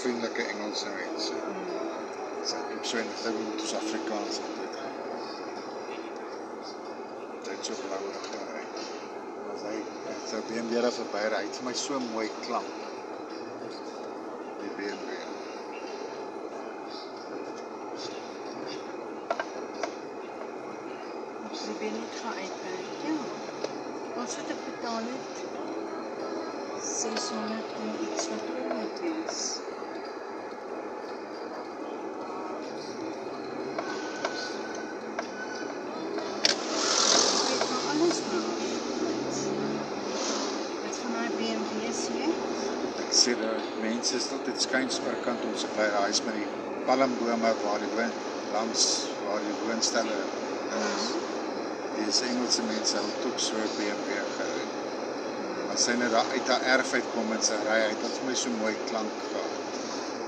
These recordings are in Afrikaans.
vriendelike Engelse mense. Sy het so in die tyd met ons Afrikaans het. Dit so belangrik daar. As hy sou BMW daar verby ry, het vir my so mooi klank. Die BMW. Ek probeer net gaan uitwerk, ja. Ons het betaal het 600 en iets wat moet wees. Ek weet van alles maar. Wat van my BMW's hier? Ek sê dat mense is tot dit skuins oorkant ons bly raais met die palmbome waar die langs waar die woonstelle is. Die Engelse mense het ook so BMW gery. As sy net daar uit haar erf uitkom en sy ry, het vir my so mooi klank gehad.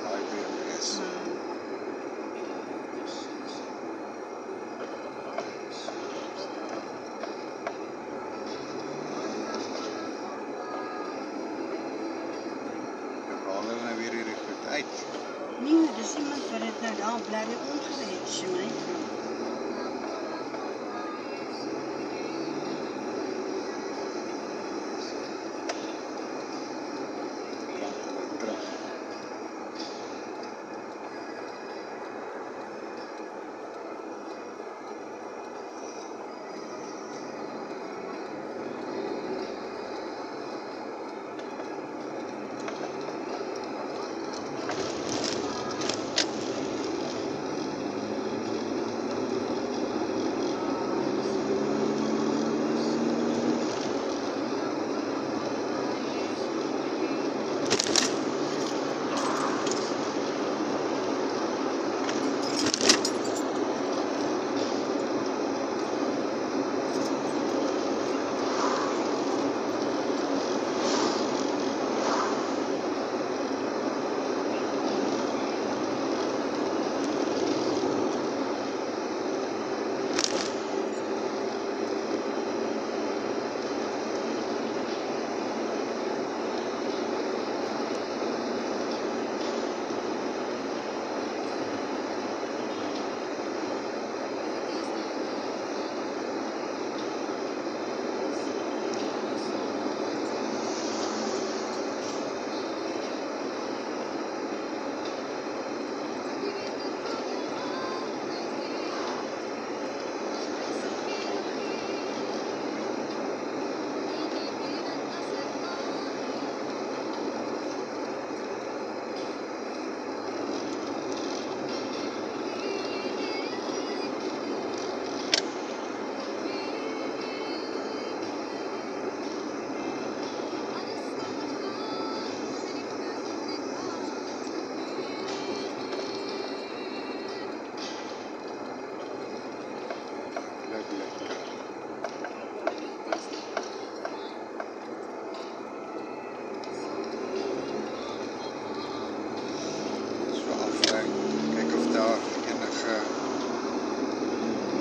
Daai BMW's. Ek haal hulle nou weer hierdie goed uit. Nee, dis iemand wat dit nou daar bly ongereed, sy my vrou.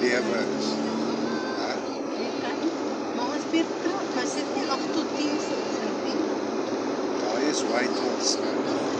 Lewe is. Maar ons weer terug, was dit nie 8 tot 10 vir die Daai is Whitehorse.